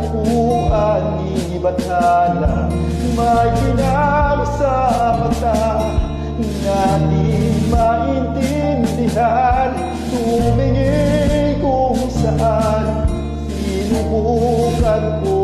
upuan ni Bathala, may ginang sa mata na di maintindihan. Tumingin kung saan sinubukan ko